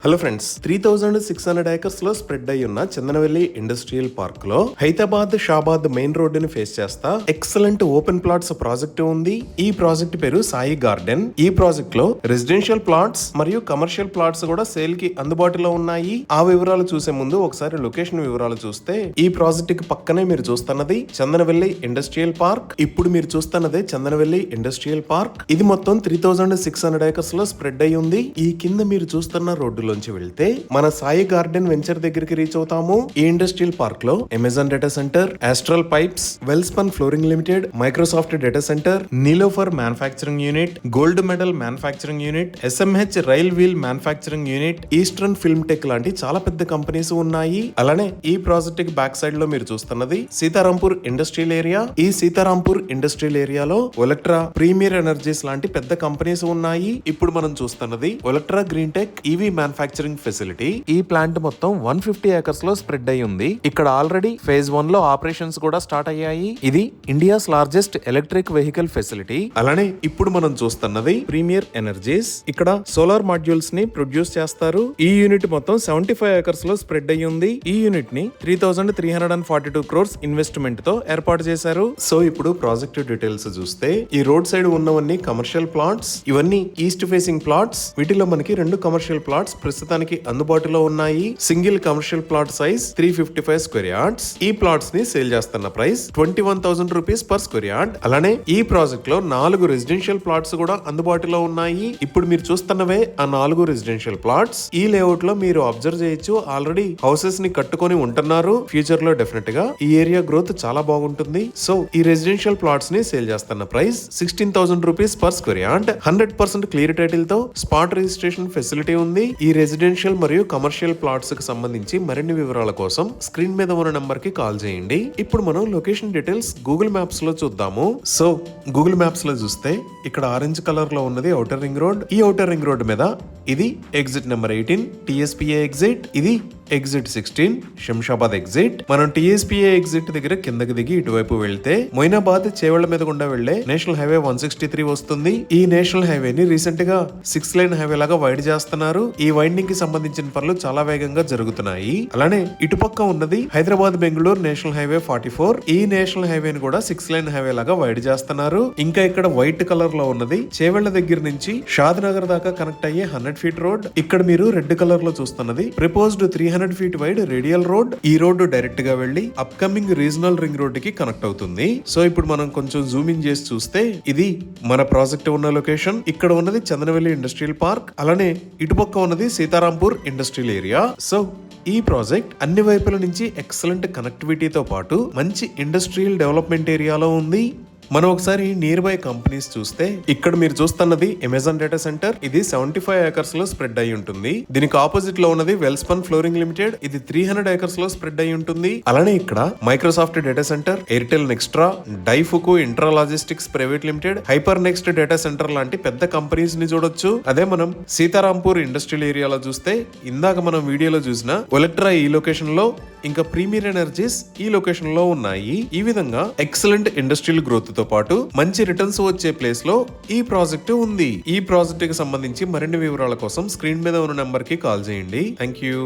Hello friends, 3600 acres లో spread అయి ఉన్న చందనవెల్లి ఇండస్ట్రియల్ పార్క్ లో హైదరాబాద్ షాబాద్ మెయిన్ రోడ్డుని ఫేస్ చేస్తా ఎక్సలెంట్ ఓపెన్ ప్లాట్స్ ప్రాజెక్ట్ ఉంది. ఈ ప్రాజెక్ట్ పేరు సాయి గార్డెన్. ఈ ప్రాజెక్ట్ లో రెసిడెన్షియల్ ప్లాట్స్ మరియు కమర్షియల్ ప్లాట్స్ కూడా సేల్ కి అందుబాటులో ఉన్నాయి. ఆ వివరాలు చూసే ముందు ఒకసారి లొకేషన్ వివరాలు చూస్తే, ఈ ప్రాజెక్ట్ కి పక్కనే మీరు చూస్తున్నది చందనవెల్లి ఇండస్ట్రియల్ పార్క్. ఇప్పుడు మీరు చూస్తున్నదే చందనవెల్లి ఇండస్ట్రియల్ పార్క్. ఇది మొత్తం 3600 ఏకర్స్ లో స్ప్రెడ్ అయి ఉంది. ఈ కింద మీరు చూస్తున్న రోడ్డు లోంచి వెళ్తే మన సాయి గార్డెన్ వెంచర్ దగ్గరికి రీచ్ అవుతాము. ఈ ఇండస్ట్రియల్ పార్క్ లో Amazon data centre, Astral pipes, Welspun flooring limited, Microsoft data centre, Niloufer manufacturing unit, gold medal manufacturing unit, SMH rail wheel manufacturing unit, eastern film tech లాంటి చాలా పెద్ద కంపెనీస్ ఉన్నాయి. అలానే ఈ ప్రాజెక్ట్ కి బ్యాక్ సైడ్ లో మీరు చూస్తున్నది సీతారాంపూర్ ఇండస్ట్రియల్ ఏరియా. ఈ సీతారాంపూర్ ఇండస్ట్రియల్ ఏరియాలో ఒలెక్ట్రా, ప్రీమియర్ ఎనర్జీస్ లాంటి పెద్ద కంపెనీస్ ఉన్నాయి. ఇప్పుడు మనం చూస్తున్నది Olectra green tech EV manufacturing facility. ఈ ప్లాంట్ మొత్తం 150 ఏకర్స్ లో స్ప్రెడ్ అయి ఉంది. ఇక్కడ ఆల్రెడీ ఫేజ్ 1 లో ఆపరేషన్స్ కూడా స్టార్ట్ అయ్యాయి. ఇది India's largest electric vehicle facility. అలానే ఇప్పుడు మనం చూస్తున్నది ప్రీమియర్ ఎనర్జీస్. ఇక్కడ సోలార్ మాడ్యూల్స్ ని ప్రొడ్యూస్ చేస్తారు. ఈ యూనిట్ మొత్తం 75 ఏకర్స్ లో స్ప్రెడ్ అయి ఉంది. ఈ యూనిట్ ని 3342 crores ఇన్వెస్ట్మెంట్ తో ఏర్పాటు చేశారు. సో ఇప్పుడు ప్రాజెక్ట్ డీటెయిల్స్ చూస్తే, ఈ రోడ్ సైడ్ ఉన్నవన్నీ కమర్షియల్ ప్లాట్స్. ఇవన్నీ ఈస్ట్ ఫేసింగ్ ప్లాట్స్. వీటిలో మనకి 2 కమర్షియల్ ప్లాట్స్ ప్రస్తుతానికి అందుబాటులో ఉన్నాయి. Single commercial plot size 355 square yards. ఈ ప్లాట్స్ ని సేల్ చేస్తున్న price 21,000 rupees per square yard. అలానే ఈ ప్రాజెక్ట్ లో 4 రెసిడెన్షియల్ ప్లాట్స్ కూడా అందుబాటులో ఉన్నాయి. ఇప్పుడు మీరు చూస్తున్నవే ఆ 4 రెసిడెన్షియల్ ప్లాట్స్. ఈ లేఅవుట్ లో మీరు అబ్జర్వ్ చేయొచ్చు, ఆల్రెడీ హౌసెస్ ని కట్టుకొని ఉంటున్నారు. ఫ్యూచర్ లో డెఫినెట్ గా ఈ ఏరియా గ్రోత్ చాలా బాగుంటుంది. సో ఈ రెసిడెన్షియల్ ప్లాట్స్ ని సేల్ చేస్తున్న price 16,000 rupees per square yard. 100% clear title తో స్పాట్ రిజిస్ట్రేషన్ ఫెసిలిటీ ఉంది. ఈ రెసిడెన్షియల్ మరియు కమర్షియల్ ప్లాట్స్ కి సంబంధించి మరిన్ని వివరాల కోసం స్క్రీన్ మీద ఉన్న నంబర్ కి కాల్ చేయండి. ఇప్పుడు మనం లొకేషన్ డీటెయిల్స్ గూగుల్ మ్యాప్స్ లో చూద్దాము. సో గూగుల్ మ్యాప్స్ లో చూస్తే, ఇక్కడ ఆరెంజ్ కలర్ లో ఉన్నది ఔటర్ రింగ్ రోడ్. ఈ ఔటర్ రింగ్ రోడ్ మీద ఇది ఎగ్జిట్ నెంబర్ 18 టీఎస్పీఏ ఎగ్జిట్. ఇది ఎగ్జిట్ 16 శంషాబాద్ ఎగ్జిట్. మనం టీఎస్పీఏ ఎగ్జిట్ దగ్గర కిందకి దిగి ఇటువైపు వెళ్తే మొయినాబాద్ చేవళ్ల మీద గుండా వెళ్లే నేషనల్ హైవే 163 వస్తుంది. ఈ నేషనల్ హైవే ని రీసెంట్ గా 6 లైన్ హైవే లాగా వైడ్ చేస్తున్నారు. ఈ వైండింగ్ కి సంబంధించిన పనులు చాలా వేగంగా జరుగుతున్నాయి. అలానే ఇటుపక్క ఉన్నది హైదరాబాద్ బెంగళూరు నేషనల్ హైవే 44. ఈ నేషనల్ హైవే ని కూడా 6 లైన్ హైవే లాగా వైడ్ చేస్తున్నారు. ఇంకా ఇక్కడ వైట్ కలర్ లో ఉన్నది చేవళ్ల దగ్గర నుంచి షాద్ నగర్ దాకా కనెక్ట్ అయ్యే 100 ఫీట్ రోడ్. ఇక్కడ మీరు రెడ్ కలర్ లో చూస్తున్నది proposed 300 feet wide radial road. ఈ రోడ్డు డైరెక్ట్ గా వెళ్లి అప్కమింగ్ రీజనల్ రింగ్ రోడ్ కి కనెక్ట్ అవుతుంది. సో ఇప్పుడు మనం కొంచెం జూమ్ ఇన్ చేసి చూస్తే, ఇది మన ప్రాజెక్ట్ ఉన్న లొకేషన్. ఇక్కడ ఉన్నది చందనవెల్లి ఇండస్ట్రియల్ పార్క్. అలానే ఇటుపక్క ఉన్నది సీతారాంపూర్ ఇండస్ట్రియల్ ఏరియా. సో ఈ ప్రాజెక్ట్ అన్ని వైపుల నుంచి ఎక్సలెంట్ కనెక్టివిటీతో పాటు మంచి ఇండస్ట్రియల్ డెవలప్మెంట్ ఏరియాలో ఉంది. మనం ఒకసారి నియర్ బై కంపెనీస్ చూస్తే, ఇక్కడ మీరు చూస్తున్నది అమెజాన్ డేటా సెంటర్. ఇది 75 ఏకర్స్ లో స్ప్రెడ్ అయి ఉంటుంది. దీనికి ఆపోజిట్ లో ఉన్నది వెల్స్పన్ ఫ్లోరింగ్ లిమిటెడ్. ఇది 300 ఏకర్స్ లో స్ప్రెడ్ అయి ఉంటుంది. అలానే ఇక్కడ Microsoft data center, Airtel Nxtra, Daifuku intra logistics private limited, hyper next data center లాంటి పెద్ద కంపెనీస్ ని చూడొచ్చు. అదే మనం సీతారాంపూర్ ఇండస్ట్రియల్ ఏరియాలో చూస్తే, ఇందాక మనం వీడియోలో చూసిన ఒలెక్ట్రా ఈ లొకేషన్ లో, ఇంకా ప్రీమియర్ ఎనర్జీస్ ఈ లొకేషన్ లో ఉన్నాయి. ఈ విధంగా ఎక్సలెంట్ ఇండస్ట్రియల్ గ్రోత్ తో పాటు మంచి రిటర్న్స్ వచ్చే ప్లేస్ లో ఈ ప్రాజెక్ట్ ఉంది. ఈ ప్రాజెక్ట్ కి సంబంధించి మరిన్ని వివరాల కోసం స్క్రీన్ మీద ఉన్న నెంబర్ కి కాల్ చేయండి. Thank you.